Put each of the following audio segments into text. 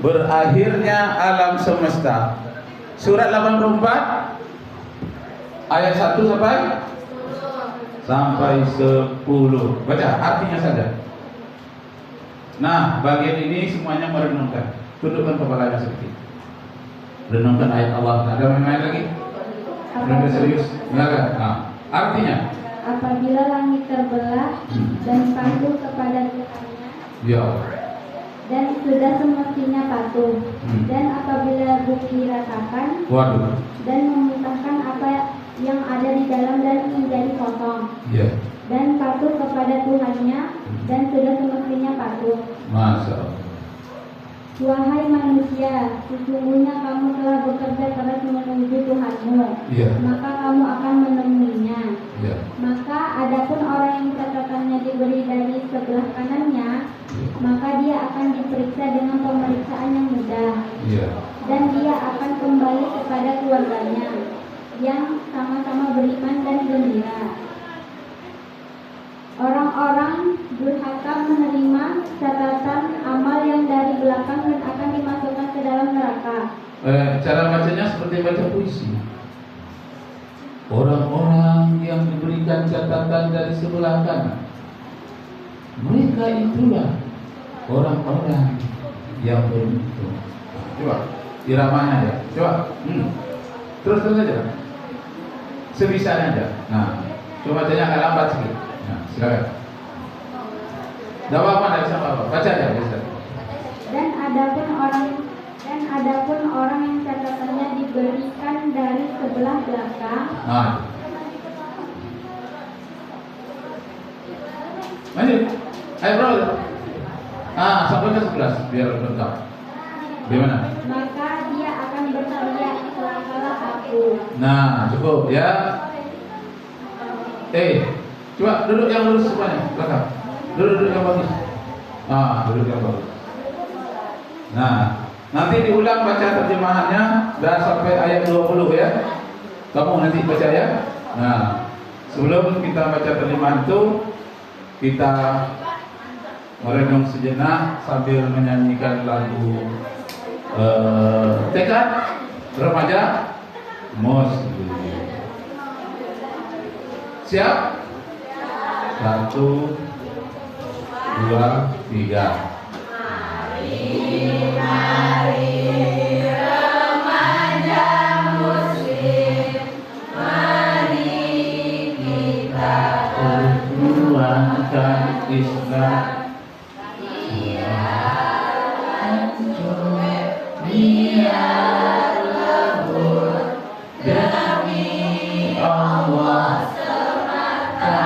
berakhirnya alam semesta. Surat 84 ayat 1 sampai 10. Baca artinya saja. Nah, bagian ini semuanya merenungkan. Tundukkan kepalanya sedikit. Renungkan ayat Allah. Ada yang lain lagi? Renungkan serius. Nah, artinya apabila langit terbelah dan patuh kepada Tuhannya, ya, dan sudah semestinya patuh, dan apabila bumi ratakan, waduh, dan memuntahkan apa yang ada di dalam dan menjadi kosong, ya, dan patuh kepada Tuhannya, dan sudah semestinya patuh. Masya Allah. Wahai manusia, sesungguhnya kamu telah bekerja keras menuju Tuhanmu, Ya. maka kamu akan menemuinya. Ya. Maka adapun orang yang catatannya diberi dari sebelah kanannya, maka dia akan diperiksa dengan pemeriksaan yang mudah, Ya. dan dia akan kembali kepada keluarganya yang sama-sama beriman dan gembira. Orang-orang durhaka menerima catatan amal yang dari belakang dan akan dimasukkan ke dalam neraka. Cara bacanya seperti baca puisi. Orang-orang yang diberikan catatan dari sebelah kanan, mereka itulah orang-orang yang beruntung. Coba iramanya ya. Coba. Terus saja. Sebisanya aja. Nah, coba bacanya agak lambat sedikit. Nah, silakan. Tidak apa-apa, tidak bisa apa-apa. Baca aja, bisa. Dan adapun orang yang catatannya diberikan dari sebelah belakang. Nah. Lanjut. Ayo bro. Sampai ke 11 biar lengkap. Gimana? Maka dia akan berteriak, celakalah aku. Nah, cukup ya. Coba duduk yang lurus semuanya, belakang. Duduk yang bagus. Duduk yang bagus. Nah, nanti diulang baca terjemahannya dan sampai ayat 20 ya. Kamu nanti baca ya. Nah, sebelum kita baca terjemahan itu, kita merenung sejenak sambil menyanyikan lagu tekad remaja Muslim. Siap? 1, 2, 3. Mari remaja Muslim, mari kita perjuangkan Islam. Biar lebur demi Allah semata.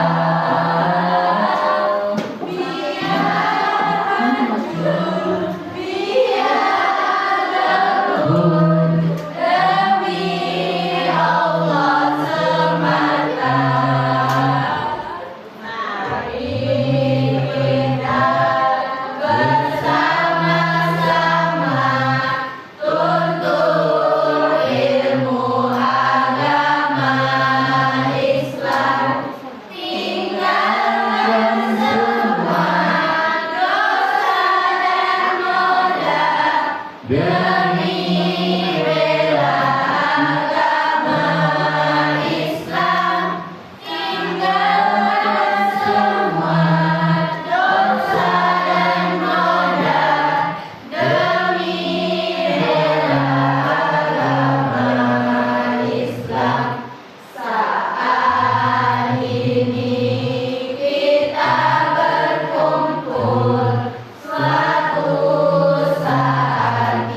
suatu saat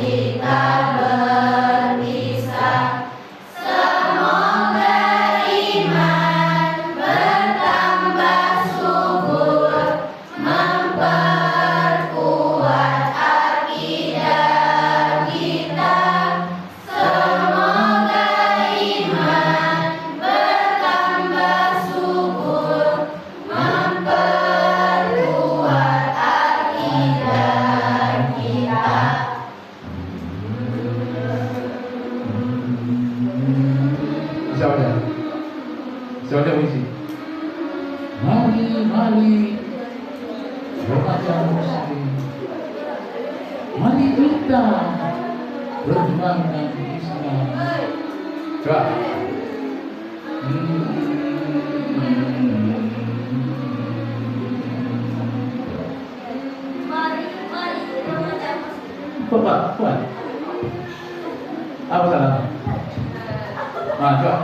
Mari kita berjuangkan Islam. Coba. Kuat. Apa salah? Coba.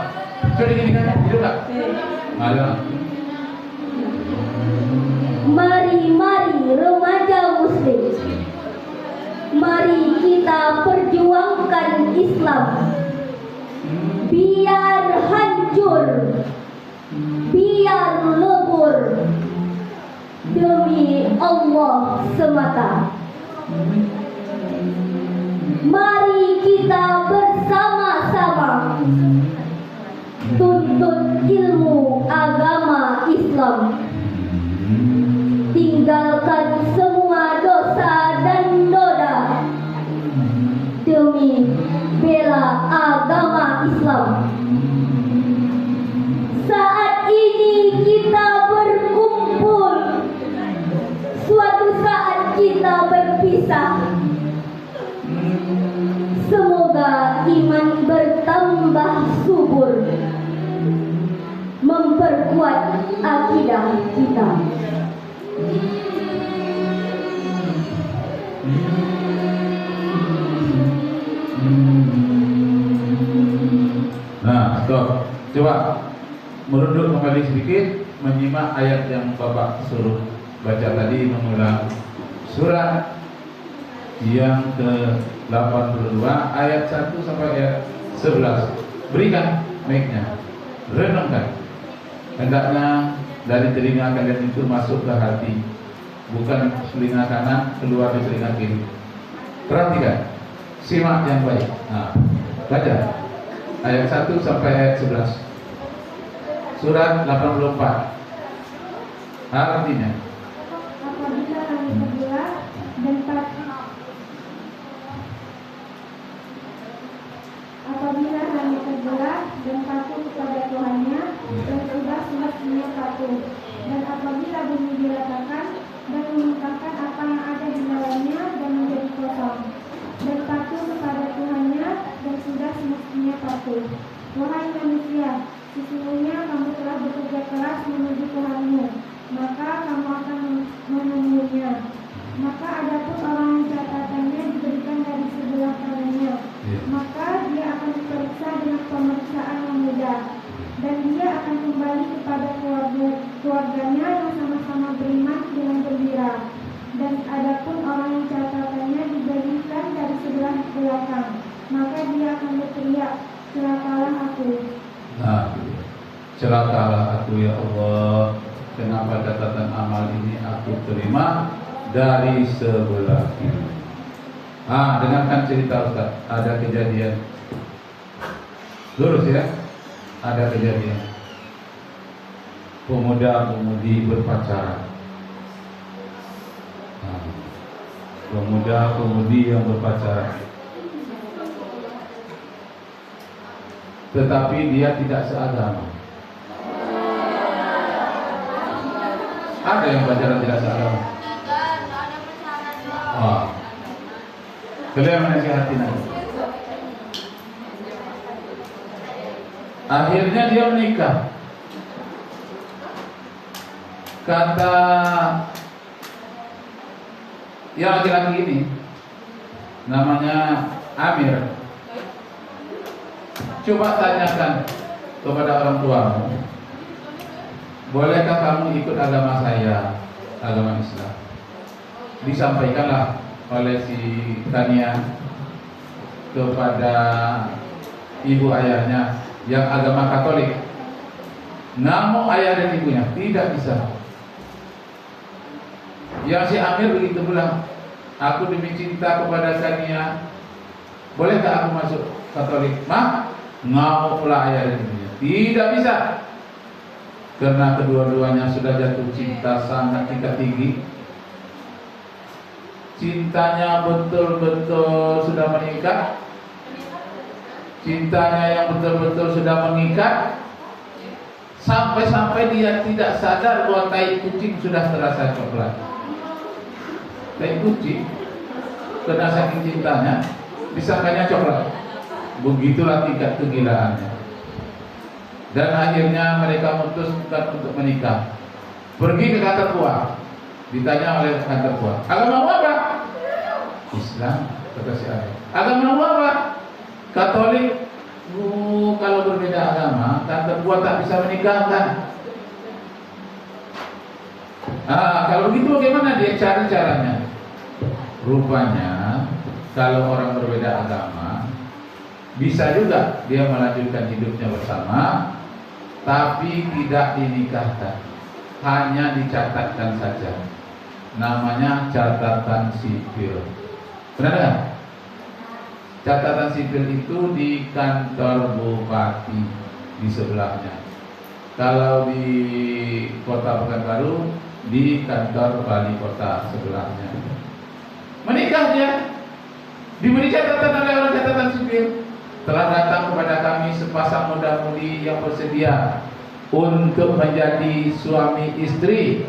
Coba gini kan, hidup tak? Ada. Mari remaja muslim. Mari kita perjuangkan Islam. Biar hancur, biar lebur, demi Allah semata. Mari kita bersama-sama tuntut ilmu agama Islam. Tinggalkan semua dosa dan noda demi bela agama Islam. Saat ini kita berkumpul, suatu saat kita berpisah. Semoga iman bertambah subur, memperkuat akidah kita. Nah, stop. Coba merunduk kembali sedikit, menyimak ayat yang Bapak suruh baca tadi, mengulang surat yang ke-82 ayat 1 sampai ayat 11. Berikan mic-nya, renungkan. Hendaknya dari telinga kalian itu masuk ke hati, bukan telinga kanan keluar di telinga kiri. Perhatikan, simak yang baik. Nah, baca ayat 1 sampai ayat 11 surat 84. Artinya, Apabila langit terbelah dan patuh kepada Tuhannya dan sudah semestinya patuh, dan apabila bumi diratakan dan memuntahkan apa yang ada di dalamnya dan menjadi kosong, dan patuh kepada Tuhannya dan sudah semestinya patuh. Wahai manusia, sesungguhnya kamu telah bekerja keras menuju Tuhanmu, maka kamu akan menemuinya. Maka adapun orang yang catatannya diberikan dari sebelah kanannya, maka dia akan diperiksa dengan pemeriksaan yang mudah, dan dia akan kembali kepada keluarganya yang sama-sama beriman dengan gembira. Dan adapun orang yang catatannya diberikan dari sebelah belakang, maka dia akan berteriak, celakalah aku. nah, celakalah aku ya Allah, kenapa catatan amal ini aku terima dari sebelah kiri. Dengarkan cerita Ustaz. Ada kejadian, lurus ya, ada kejadian pemuda-pemudi berpacaran. Pemuda-pemudi yang berpacaran, tetapi dia tidak seagama. Ada yang pacaran tidak seagama. Kalian menasihati nanti. Akhirnya dia menikah. Kata yang laki-laki ini, namanya Amir, coba tanyakan kepada orang tuamu, bolehkah kamu ikut agama saya, agama Islam? Disampaikanlah oleh si Tania kepada ibu ayahnya yang agama Katolik. Namun ayah dan ibunya tidak bisa. Yang si Amir begitu bilang, aku demi cinta kepada Tania, bolehkah aku masuk Katolik? Mah, ngamuk pula ayah dan ibunya. Tidak bisa, karena kedua-duanya sudah jatuh cinta sangat tingkat tinggi. Cintanya betul-betul sudah mengikat. Cintanya yang betul-betul sudah mengikat, sampai-sampai dia tidak sadar bahwa tai kucing sudah terasa coklat. Tai kucing karena saking cintanya disangkanya coklat. Begitulah tingkat kegilaannya. Dan akhirnya mereka memutuskan untuk menikah. Pergi ke kantor tua, ditanya oleh kantor tua, agamamu apa? Islam, kata si ayah. Agamamu apa? Katolik. Kalau berbeda agama, kantor tua tak bisa menikahkan. Kalau begitu bagaimana dia cari caranya? Rupanya kalau orang berbeda agama bisa juga dia melanjutkan hidupnya bersama, tapi tidak dinikahkan, hanya dicatatkan saja. Namanya catatan sipil. Benar kan? Catatan sipil itu di kantor bupati di sebelahnya. Kalau di Kota Pekanbaru di kantor wali kota sebelahnya. Menikah dia, diberi catatan oleh orang catatan sipil. Telah datang kepada kami sepasang muda-mudi yang bersedia untuk menjadi suami istri,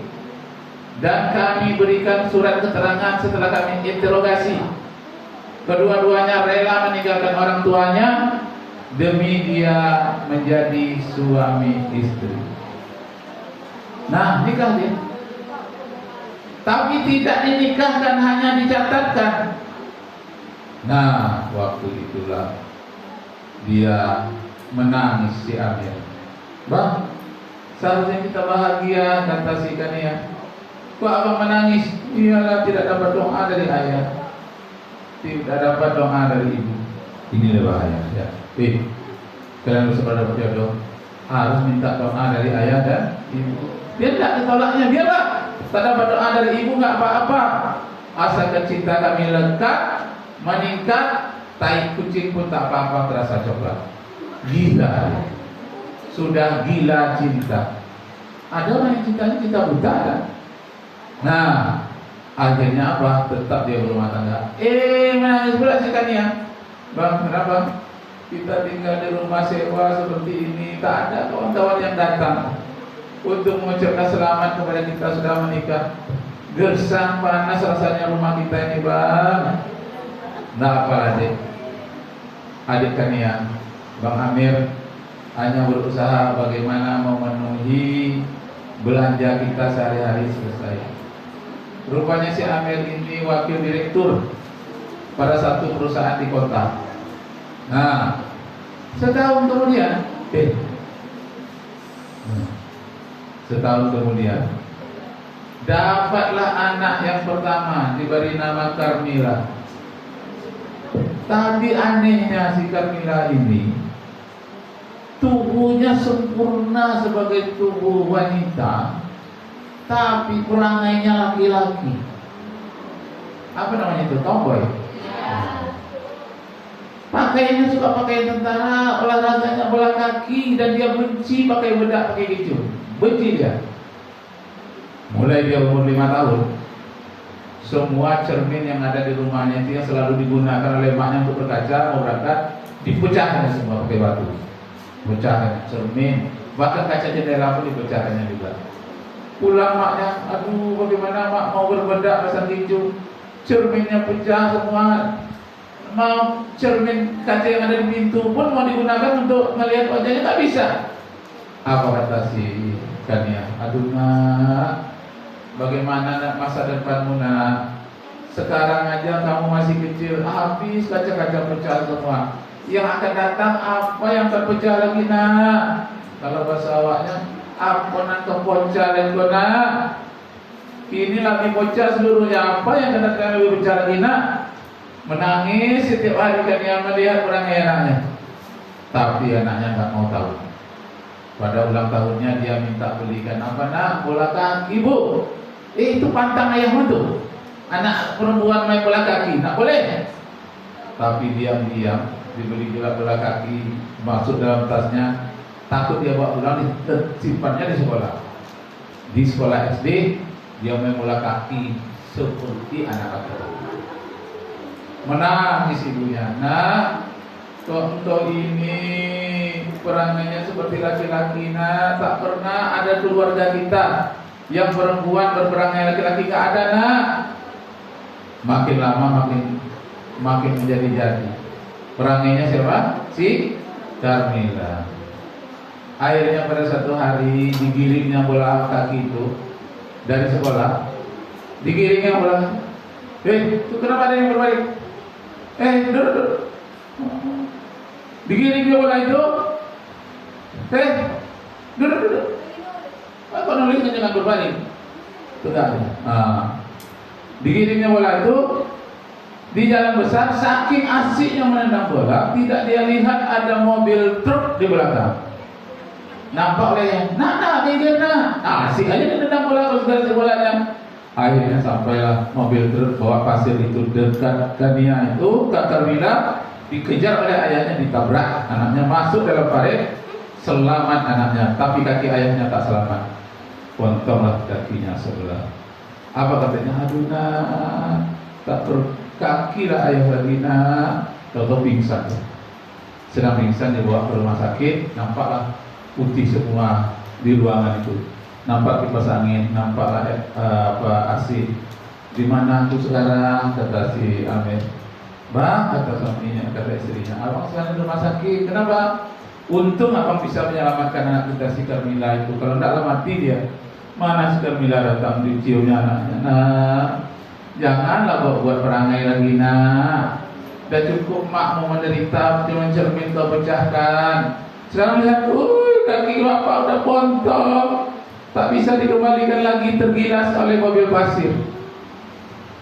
dan kami berikan surat keterangan setelah kami interogasi. Kedua-duanya rela meninggalkan orang tuanya demi dia menjadi suami istri. Nah, nikah dia. Tapi tidak dinikahkan, hanya dicatatkan. Nah, waktu itulah dia menangis si Amir. Bang, seharusnya kita bahagia, kata si Kania. Kok abang menangis? Iyalah, tidak dapat doa dari ayah, tidak dapat doa dari ibu. Inilah bahaya ya. Kalian harus pada berjodoh harus minta doa dari ayah dan ibu. Dia tidak ditolaknya, biarlah. Tak dapat doa dari ibu nggak apa-apa. Asalkan cinta kami lekat, meningkat, tai kucing pun tak apa-apa terasa coklat. Gila, sudah gila cinta. Ada orang yang cintanya cinta buta kan? Nah, akhirnya apa? Tetap dia berumah tangga. Menangis pula si Kania. Bang, kenapa? Kita tinggal di rumah sewa seperti ini, tak ada kawan-kawan yang datang untuk mengucapkan selamat kepada kita sudah menikah. Gersang panas rasanya rumah kita ini, bang. Nah, apa adik Kania, Bang Amir hanya berusaha bagaimana memenuhi belanja kita sehari-hari selesai. Rupanya si Amir ini wakil direktur pada satu perusahaan di kota. Nah, setahun kemudian dapatlah anak yang pertama, diberi nama Karmila. Tapi anehnya si Karmila ini tubuhnya sempurna sebagai tubuh wanita, tapi perangainya laki-laki. Apa namanya itu? Tomboy. Pakaiannya suka pakai tentara, olahraganya bola kaki, dan dia benci pakai bedak, pakai keju. Benci dia. Mulai dia umur 5 tahun, semua cermin yang ada di rumahnya itu yang selalu digunakan oleh maknya untuk berkaca, mau berangkat, dipecahkan semua pakai batu. Pecahkan cermin, bahkan kaca jendela pun dipecahkannya juga. Pulang maknya, aduh bagaimana mak mau berbedak pasang keju, cerminnya pecah semua. Mau cermin kaca yang ada di pintu pun mau digunakan untuk melihat wajahnya, tak bisa. Apa kata si Kania? Aduh nak, bagaimana nak masa depanmu nak? Sekarang aja kamu masih kecil, habis kaca-kaca pecah semua. Yang akan datang apa yang terpecah lagi nak? Kalau bahasa awaknya, apa nak kepecah lagi nak? Ini lagi pecah seluruhnya, apa yang akan datang lebih pecah lagi nak? Menangis setiap hari kan yang melihat orang anaknya. Tapi anaknya tak mau tahu. Pada ulang tahunnya dia minta belikan apa nak? Bola kaki bu. Itu pantang ayahmu tuh. Anak perempuan main bola kaki, tak boleh. Tapi diam-diam dibeli juga bola kaki, masuk dalam tasnya. Takut dia bawa pulang, simpannya di sekolah. Di sekolah SD dia main bola kaki seperti anak laki-laki. Menangis ibunya. Nah, contoh ini perangainya seperti laki-laki. Nah, tak pernah ada keluarga kita yang perempuan berperangai laki-laki, gak ada nak. Makin lama makin makin menjadi-jadi. Perangainya siapa? Si Carmila. Akhirnya pada satu hari digiringnya bola kaki itu dari sekolah. Digiringnya bola. Itu kenapa ada yang berbalik? Duduk. Digiringnya bola itu. Duduk. Kok nulisnya jangan berbalik? Itu enggak ada. Digiringnya bola itu di jalan besar, saking asiknya menendang bola, tidak dia lihat ada mobil truk di belakang. Nampak oleh asik aja dia nendang bola kalau segala bolanya. Akhirnya sampailah mobil truk bawa pasir itu dekat Kania itu, Kak Carmila dikejar oleh ayahnya, ditabrak, anaknya masuk dalam parit, selamat anaknya, tapi kaki ayahnya tak selamat. Pontonglah kakinya sebelah. Apa katanya? Aduh nak, tak kaki lah ayah lagi nak. Tahu pingsan. Sedang pingsan dibawa ke rumah sakit, nampaklah putih semua di ruangan itu. Nampak kipas angin, nampaklah AC. Di mana aku sekarang? Kata si Amir. Bang, kata suaminya, kata istrinya, abang sekarang di rumah sakit. Kenapa? Untung abang bisa menyelamatkan anak kita si Carmila itu. Kalau tidak mati dia. Mana si Carmila datang diciumnya anaknya. Nah, janganlah buat perangai lagi nak. Dah cukup mak mau menderita, cuma cermin kau pecahkan. Sekarang lihat, kaki bapak udah bontok, tak bisa dikembalikan lagi, tergilas oleh mobil pasir.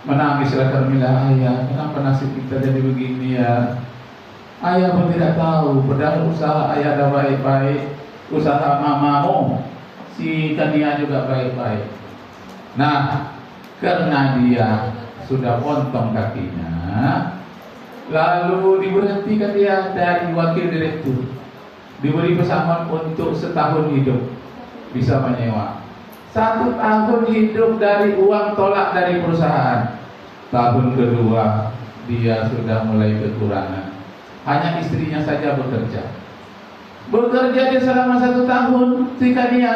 Menangislah Carmila, ayah, kenapa nasib kita jadi begini ya? Ayah pun tidak tahu, padahal usaha ayah dah baik-baik, usaha mamamu, si Kania juga baik-baik. Nah, karena dia sudah potong kakinya, lalu diberhentikan dia dari wakil direktur, diberi pesangon untuk setahun hidup, bisa menyewa. 1 tahun hidup dari uang tolak dari perusahaan. Tahun kedua dia sudah mulai kekurangan, hanya istrinya saja bekerja dia selama 1 tahun. Ketika dia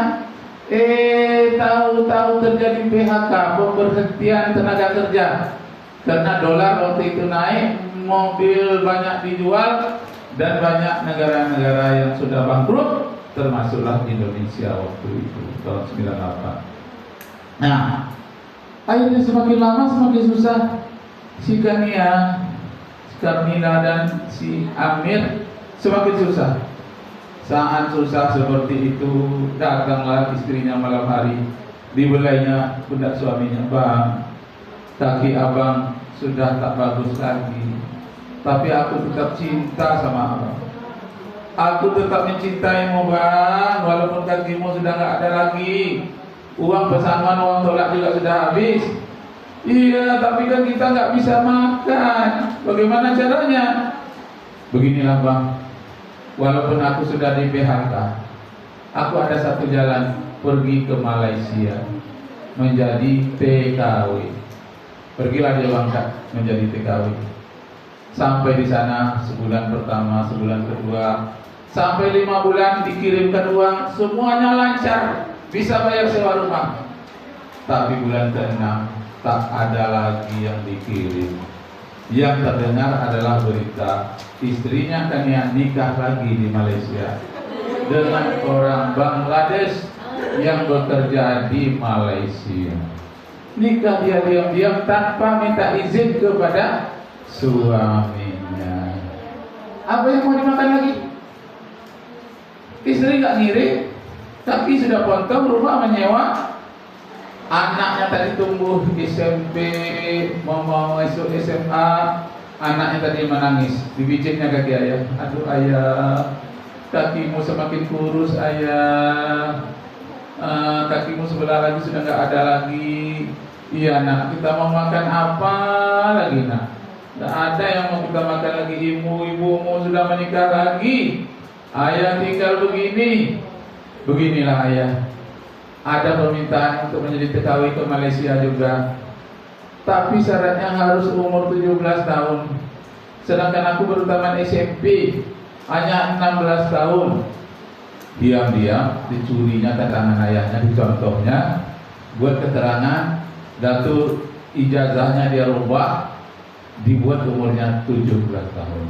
tahu-tahu terjadi PHK, pemberhentian tenaga kerja, karena dolar waktu itu naik, mobil banyak dijual, dan banyak negara-negara yang sudah bangkrut, termasuklah Indonesia waktu itu tahun 98. Nah, akhirnya semakin lama semakin susah. Si Kania, si Carmila dan si Amir semakin susah. Saat susah seperti itu, datanglah istrinya malam hari, dibelainya pundak suaminya. Bang, kaki abang sudah tak bagus lagi, tapi aku tetap cinta sama abang. Aku tetap mencintaimu bang, walaupun kakimu sudah gak ada lagi. Uang pesangon, uang tolak juga sudah habis. Iya, tapi kan kita gak bisa makan. Bagaimana caranya? Beginilah bang, walaupun aku sudah di PHK, aku ada satu jalan, pergi ke Malaysia menjadi TKW. Pergilah dia bangsa menjadi TKW. Sampai di sana sebulan pertama, sebulan kedua, sampai 5 bulan dikirimkan uang, semuanya lancar, bisa bayar sewa rumah. Tapi bulan ke-6 tak ada lagi yang dikirim. Yang terdengar adalah berita istrinya Kania nikah lagi di Malaysia dengan orang Bangladesh yang bekerja di Malaysia. Nikah dia diam-diam tanpa minta izin kepada suaminya. Apa yang mau dimakan lagi? Istri gak ngirim, tapi sudah potong, rumah menyewa. Anaknya tadi tumbuh SMP, mau masuk SMA, anaknya tadi menangis, dibijitnya kaki ayah. Aduh ayah, kakimu semakin kurus ayah, kakimu sebelah lagi sudah gak ada lagi. Iya nak, kita mau makan apa lagi nak? Gak ada yang mau kita makan lagi. Ibumu sudah menikah lagi, ayah tinggal begini. Beginilah ayah, ada permintaan untuk menjadi TKW ke Malaysia juga, tapi syaratnya harus umur 17 tahun. Sedangkan aku baru tamat SMP, hanya 16 tahun. Diam-diam dicurinya ke tangan ayahnya, dicontohnya, buat keterangan, datu ijazahnya dia rubah, dibuat umurnya 17 tahun.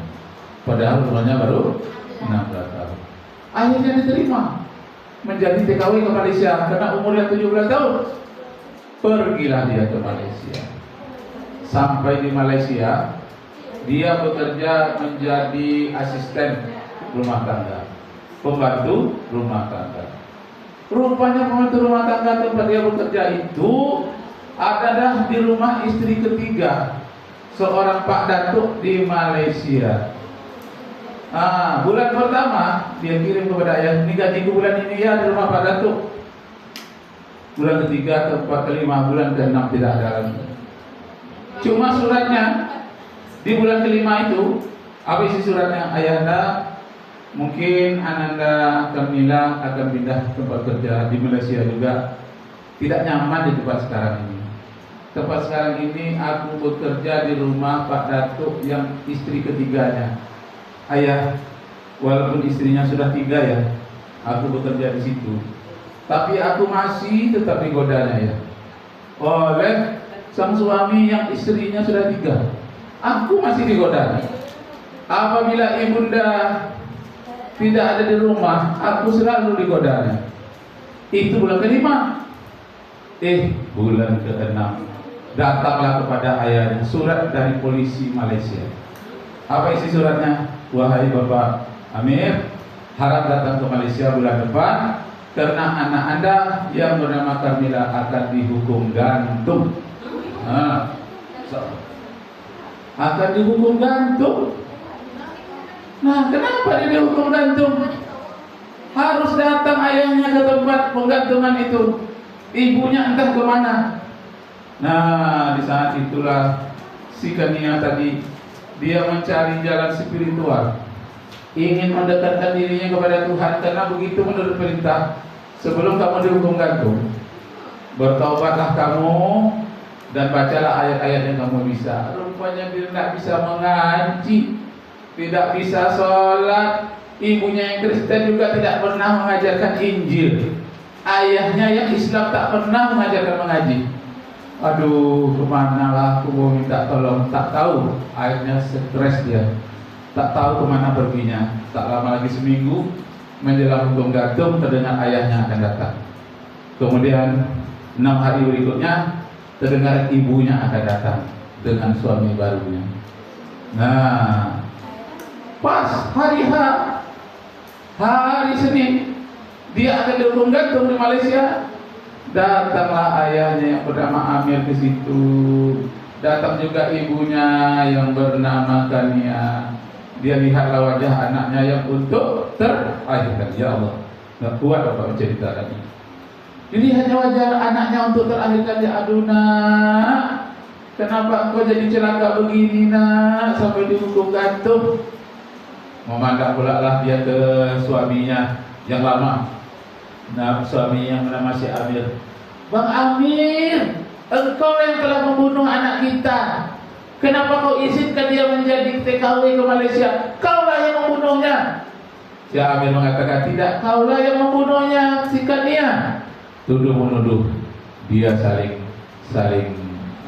Padahal umurnya baru 16 tahun. Akhirnya diterima menjadi TKW ke Malaysia karena umurnya 17 tahun. Pergilah dia ke Malaysia. Sampai di Malaysia, dia bekerja menjadi asisten rumah tangga, pembantu rumah tangga. Rupanya pembantu rumah tangga tempat dia bekerja itu adalah di rumah istri ketiga seorang Pak Datuk di Malaysia. Bulan pertama dia kirim kepada ayah, ini gajiku bulan ini ya di rumah Pak Datuk. Bulan ketiga, keempat, kelima, bulan keenam tidak ada lagi. Cuma suratnya di bulan kelima itu, apa isi suratnya? Ayahanda, mungkin Ananda Kamila akan pindah tempat kerja di Malaysia juga. Tidak nyaman di tempat sekarang ini. Tempat sekarang ini aku bekerja di rumah Pak Datuk yang istri ketiganya. Ayah, walaupun istrinya sudah 3 ya, aku bekerja di situ. Tapi aku masih tetap digodanya ya oleh sang suami yang istrinya sudah 3. Aku masih digoda. Apabila ibunda tidak ada di rumah, aku selalu digodanya. Itu bulan kelima. Bulan keenam datanglah kepada ayahnya surat dari polisi Malaysia. Apa isi suratnya? Wahai Bapak Amir, harap datang ke Malaysia bulan depan karena anak Anda yang bernama Kamila akan dihukum gantung. Akan dihukum gantung. Nah, kenapa dia dihukum gantung? Harus datang ayahnya ke tempat penggantungan itu. Ibunya entah kemana. Nah, di saat itulah si Kania tadi dia mencari jalan spiritual, ingin mendekatkan dirinya kepada Tuhan karena begitu menurut perintah. Sebelum kamu dihukum gantung, bertaubatlah kamu dan bacalah ayat-ayat yang kamu bisa. Rupanya dia tidak bisa mengaji, tidak bisa sholat. Ibunya yang Kristen juga tidak pernah mengajarkan Injil. Ayahnya yang Islam tak pernah mengajarkan mengaji. Aduh, kemanalah aku mau minta tolong. Tak tahu, akhirnya stres dia. Tak tahu kemana perginya. Tak lama lagi seminggu menjelang hukum gantung, terdengar ayahnya akan datang. Kemudian 6 hari berikutnya terdengar ibunya akan datang dengan suami barunya. Nah, pas hari Senin dia akan dihukum gantung di Malaysia. Datanglah ayahnya yang bernama Amir ke situ. Datang juga ibunya yang bernama Kania. Dia lihatlah wajah anaknya yang untuk terakhirkan. Ya Allah, nggak kuat apa cerita tadi. Dilihatnya wajah anaknya untuk terakhirkan. Ya aduh nak, kenapa engkau jadi celaka begini nak, sampai dihukum gantung? Memandang pula lah dia ke suaminya yang lama. Nah, suami yang bernama si Amir. Bang Amir, engkau yang telah membunuh anak kita. Kenapa kau izinkan dia menjadi TKW ke Malaysia? Kaulah yang membunuhnya. Si Amir mengatakan, tidak, kaulah yang membunuhnya, si Kania. Tuduh menuduh, dia saling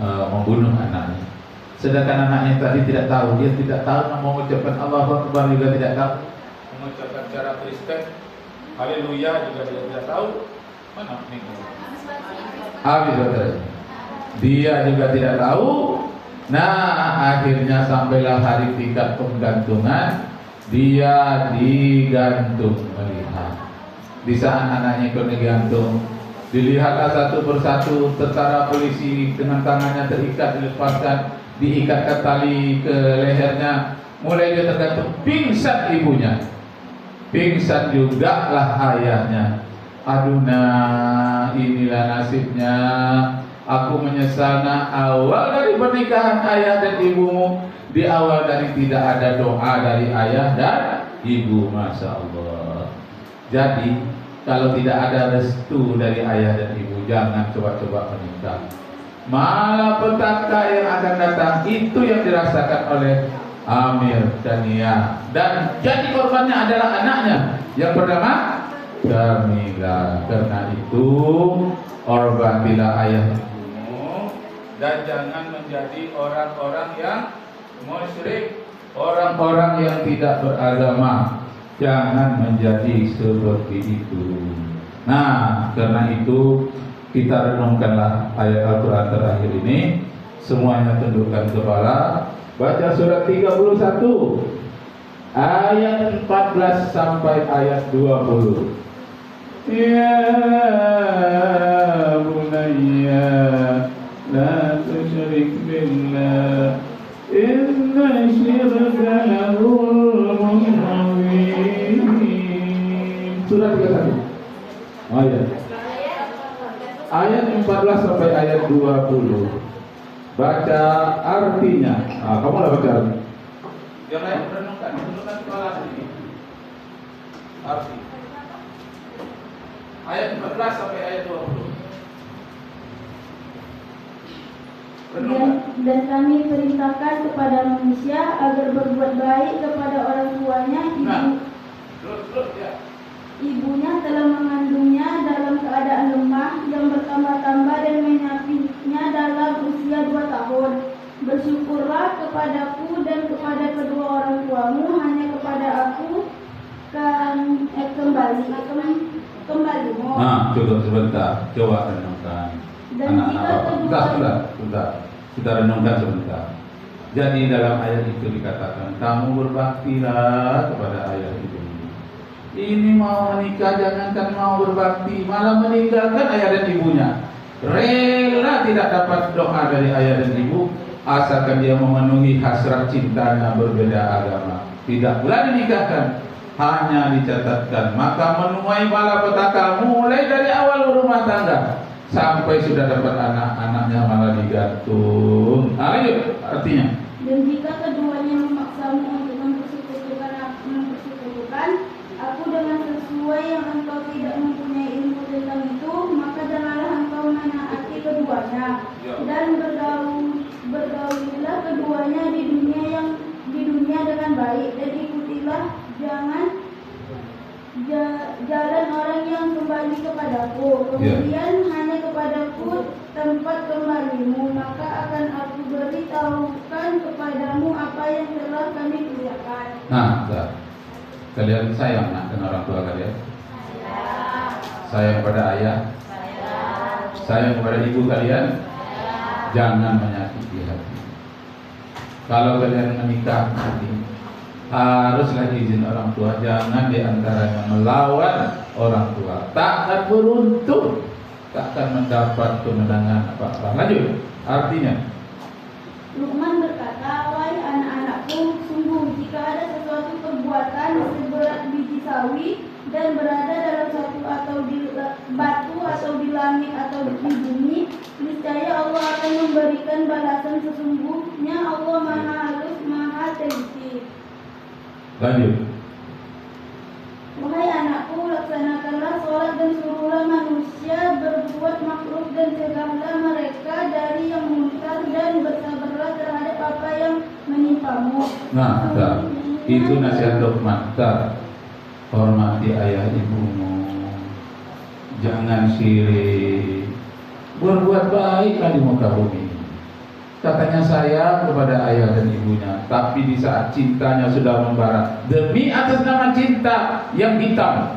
membunuh anaknya. Sedangkan anaknya tadi tidak tahu, dia tidak tahu mengucapkan Allahu Akbar, juga tidak tahu mengucapkan cara Kristen Haleluya, juga dia tidak tahu. Mana minggu? Habis saudara. Dia juga tidak tahu. Nah, akhirnya sampailah hari tingkat penggantungan. Dia digantung melihat. Di saat anaknya ikut digantung, dilihatlah satu persatu tentara polisi dengan tangannya terikat, dilepaskan, diikatkan tali ke lehernya. Mulai dia tergantung, pingsan ibunya, pingsan juga lah ayahnya. Aduh nah, inilah nasibnya. Aku menyesal nak, awal dari pernikahan ayah dan ibumu, di awal dari tidak ada doa dari ayah dan ibu. Masya Allah. Jadi kalau tidak ada restu dari ayah dan ibu, jangan coba-coba menikah. Malapetaka yang akan datang itu yang dirasakan oleh Amir dan Nia. Dan jadi korbannya adalah anaknya yang bernama Kamila. Karena itu hormatilah ayah ibumu dan jangan menjadi orang-orang yang musyrik, orang-orang yang tidak beragama, jangan menjadi seperti itu. Nah, karena itu kita renungkanlah ayat Al-Quran terakhir ini. Semuanya tundukkan kepala, baca surat 31 ayat 14 sampai ayat 20. Ya bunayya la tusyrik billah inna syirka la zulmun azim. Surat 31 ayat 14 sampai ayat 20. Baca artinya. Kamu lah baca artinya. Yang lain renungkan kepala sendiri. Arti. Ayat 14 sampai ayat 20. Dan kami perintahkan kepada manusia agar berbuat baik kepada orang tuanya. Ibunya telah mengandungnya dalam keadaan lemah yang bertambah-tambah dan menyapinya dalam usia 2 tahun. Bersyukurlah kepadaku dan kepada kedua orang tuamu, hanya kepada aku kembalimu. Nah, cukup sebentar, coba renungkan. Dan Anak-anak, kita renungkan sebentar. Jadi dalam ayat itu dikatakan, kamu berbaktilah kepada ayah ibu. Ini mau menikah, jangankan mau berbakti, malah meninggalkan ayah dan ibunya. Rela tidak dapat doa dari ayah dan ibu, asalkan dia memenuhi hasrat cintanya berbeda agama. Tidak pula dinikahkan, hanya dicatatkan. Maka menuai malapetaka mulai dari awal rumah tangga sampai sudah dapat anak-anaknya malah digantung. Lanjut artinya. Dan jika keduanya memaksamu untuk mempersekutukan aku dengan sesuai yang engkau tidak mempunyai ilmu tentang itu, maka janganlah engkau menaati keduanya. Dan bergaulilah keduanya di dunia dengan baik, dan ikutilah jalan orang yang kembali kepadaku. Kemudian hanya kepadaku tempat kembalimu, maka akan aku beritahukan kepadamu apa yang telah kami kerjakan. Kalian sayang dengan orang tua kalian? Sayang kepada ayah? Sayang kepada ibu kalian? Jangan menyakiti hati. Kalau kalian menikah nanti, haruslah izin orang tua. Jangan diantaranya melawan orang tua. Takkan beruntung, takkan mendapat kemenangan apa-apa. Lanjut, artinya. Luqman berkata, wahai anak-anakku, sungguh jika ada sesuatu perbuatan seberat biji sawi dan berada dalam satu atau di batu atau di langit atau di bumi, niscaya Allah akan memberikan balasan. Sesungguhnya Allah Maha Halus, Maha Teliti. Lanjut. Wahai anakku, laksanakanlah sholat dan suruhlah manusia berbuat makruf dan cegahlah mereka dari yang munkar dan bersabarlah terhadap apa yang menimpamu. Nah, itu nasihat Luqman. Hormati ayah ibumu, jangan sirik, berbuat baiklah di muka bumi. Katanya sayang kepada ayah dan ibunya, tapi di saat cintanya sudah membara, demi atas nama cinta yang hitam,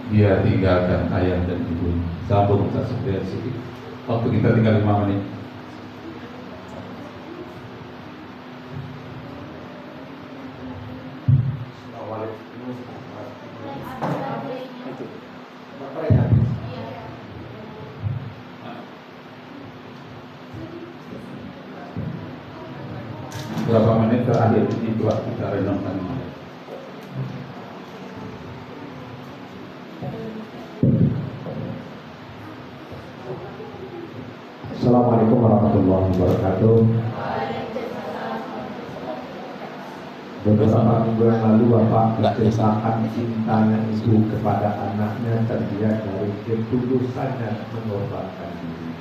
dia tinggalkan ayah dan ibunya. Sambung Ustaz Sufyan sedikit. Waktu kita tinggal 5 menit. Berapa menit terakhir ini buat kita renungkan. Assalamualaikum warahmatullahi wabarakatuh. Beberapa minggu yang lalu Bapak menceritakan cintanya ibu kepada anaknya terlihat dari ketulusannya mengorbankan diri.